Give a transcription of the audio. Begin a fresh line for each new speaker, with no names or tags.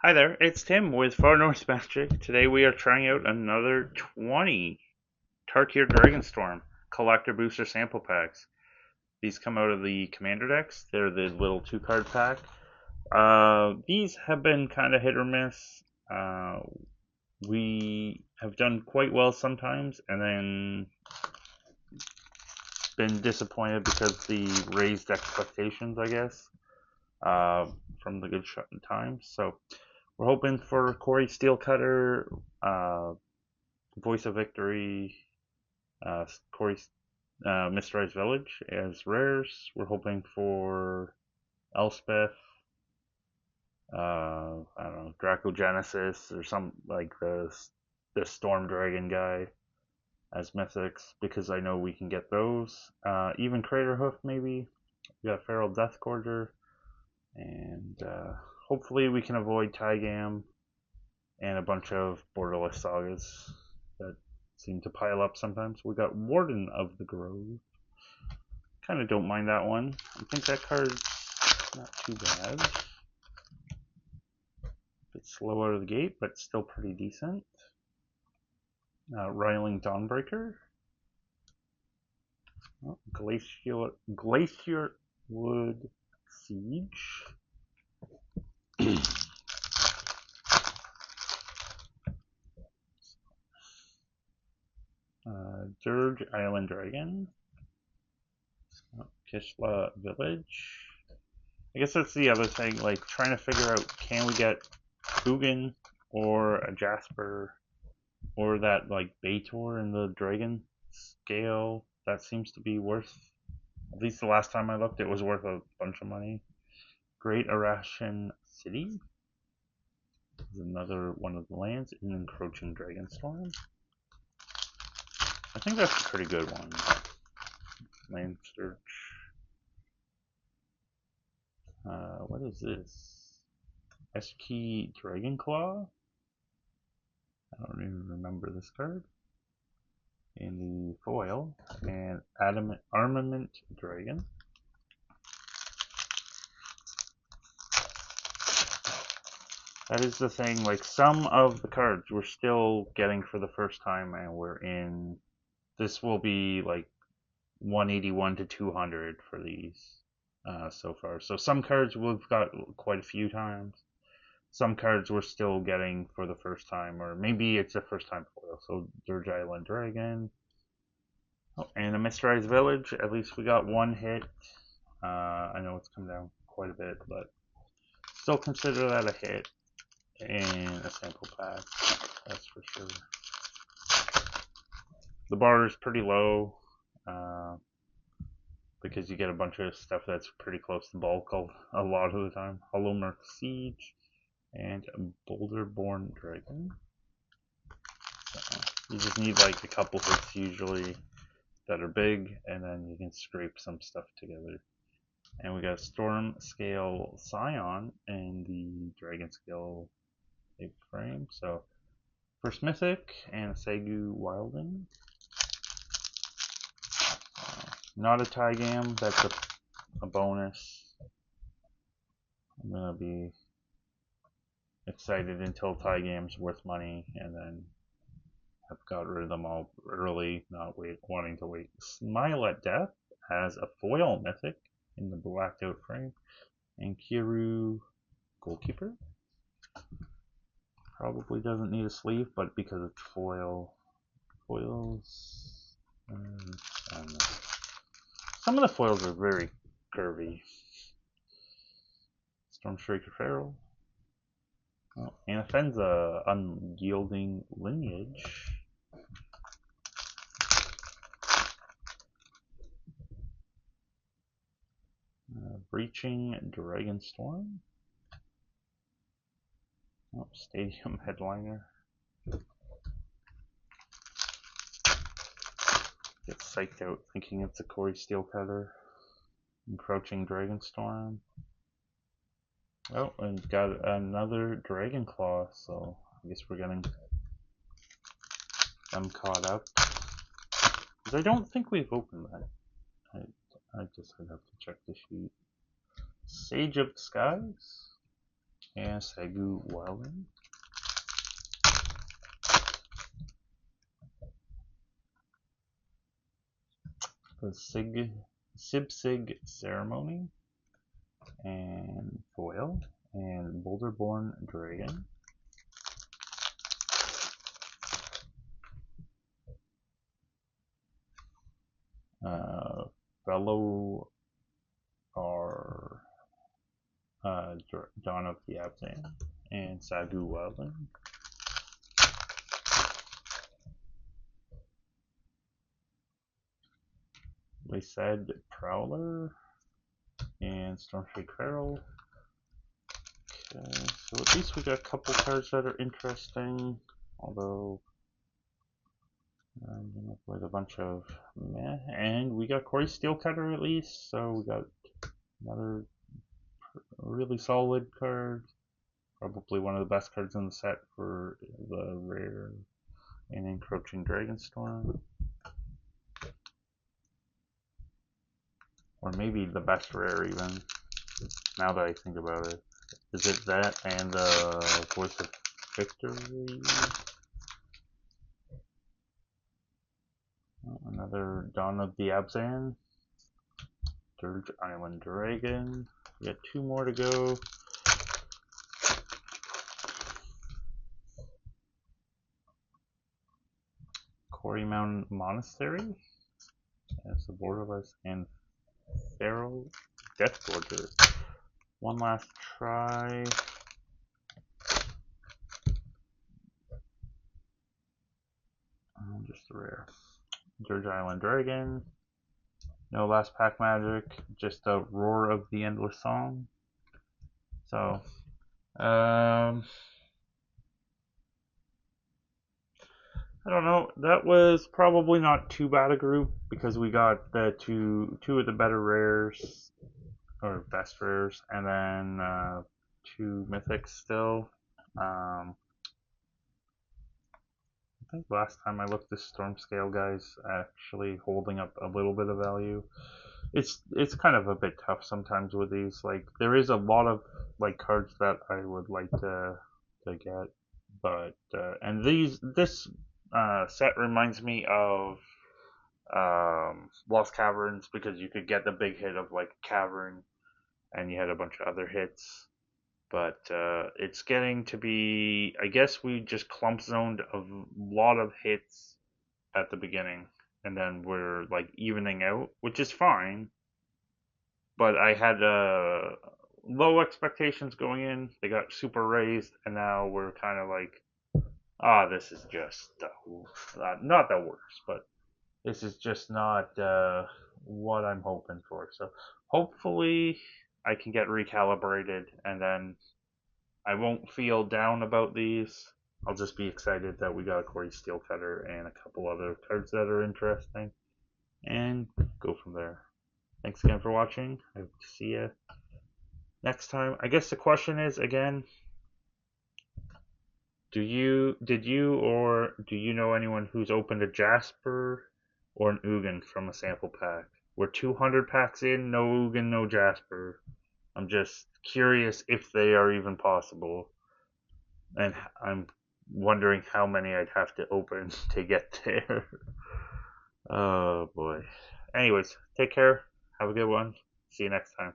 Hi there, it's Tim with Far North Magic. Today we are trying out another 20 Tarkir dragonstorm collector booster sample packs. These come out of the commander decks. They're the little 2 card pack. These have been kind of hit or miss. We have done quite well sometimes and then been disappointed because the raised expectations, I guess, from the good times. So we're hoping for Corey Steelcutter, Voice of Victory, Corey, Mysterized Village as rares. We're hoping for Elspeth, I don't know, Dracogenesis or some like the Storm Dragon guy as mythics because I know we can get those. Even Craterhoof maybe. We got Feral Deathgorger, and hopefully we can avoid Tygam and a bunch of borderless sagas that seem to pile up sometimes. We got Warden of the Grove. Kind of don't mind that one. I think that card's not too bad. Bit slow out of the gate, but still pretty decent. Riling Dawnbreaker. Oh, Glacier Wood Siege. Dirge Island Dragon. Oh, Kishla Village. I guess that's the other thing, like trying to figure out, can we get Ugin or a Jasper or that like Baitor in the Dragon scale? That seems to be worth, at least the last time I looked, it was worth a bunch of money. Great Arashan City is another one of the lands in Encroaching Dragonstorm. I think that's a pretty good one. Land search. What is this? Eski Dragonclaw? I don't even remember this card. In the foil, and Armament Dragon. That is the thing, like some of the cards we're still getting for the first time, and we're in. This will be like 181 to 200 for these so far. So some cards we've got quite a few times. Some cards we're still getting for the first time, or maybe it's the first time foil. So Dirge Island Dragon. Oh, and a Mysterized Village. At least we got one hit. I know it's come down quite a bit, but still consider that a hit in a sample pack. That's for sure. The bar is pretty low because you get a bunch of stuff that's pretty close to bulk a lot of the time. Hollowmark Siege and Boulderborn Dragon. So you just need like a couple hits usually that are big, and then you can scrape some stuff together. And we got Storm Scale Scion and the Dragon Scale big frame. So first Mythic and a Segu Wilding. Not a Tygam, that's a bonus. I'm gonna be excited until Tygam's worth money, and then I've got rid of them all early, not wanting to wait. Smile at Death has a foil Mythic in the blacked out frame, and Kiru Goalkeeper. Probably doesn't need a sleeve, but because it's foils, I don't know. Some of the foils are very curvy. Stormstriker Feral. Oh, Anafenza, Unyielding Lineage. Breaching Dragonstorm. Oh, Stadium Headliner. Get psyched out thinking it's a Corey Steelcutter. Encroaching Dragonstorm. Oh, and got another Dragonclaw, so I guess we're getting them caught up. Because I don't think we've opened that. I just would have to check the sheet. Sage of the Skies. and Sagu Wilding. The Sibsig Ceremony, and Foil, and Boulderborn Dragon. Fellow are Dawn of the Abzan, and Sagu Wildling. They said Prowler and Stormshake Feral. Okay, so at least we got a couple cards that are interesting, although I'm gonna play a bunch of meh. And we got Corey Steelcutter at least, so we got another really solid card. Probably one of the best cards in the set for the rare and Encroaching Dragonstorm. Or maybe the best rare even, now that I think about it. Is it that and the Voice of Victory? Another Dawn of the Abzan. Dirge Island Dragon. We got 2 more to go. Quarry Mountain Monastery as the borderless, and Feral Deathforger. One last try. Just a rare. Dirge Island Dragon. No last pack magic, just a Roar of the Endless Song. So, I don't know. That was probably not too bad a group because we got the two of the better rares or best rares, and then 2 mythics still. I think last time I looked, this Storm Scale guy's actually holding up a little bit of value. It's kind of a bit tough sometimes with these. Like there is a lot of like cards that I would like to get, but and this set reminds me of Lost Caverns because you could get the big hit of like Cavern, and you had a bunch of other hits. But it's getting to be, I guess we just clump zoned a lot of hits at the beginning, and then we're like evening out, which is fine. But I had low expectations going in. They got super raised, and now we're kind of like, this is just not the worst, but this is just not what I'm hoping for. So hopefully I can get recalibrated, and then I won't feel down about these. I'll just be excited that we got a Corey Steelcutter and a couple other cards that are interesting, and go from there. Thanks again for watching. I hope to see you next time. I guess the question is again, did you or do you know anyone who's opened a Jasper or an Ugin from a sample pack? We're 200 packs in, no Ugin, no Jasper. I'm just curious if they are even possible, and I'm wondering how many I'd have to open to get there. Oh boy. Anyways, take care. Have a good one. See you next time.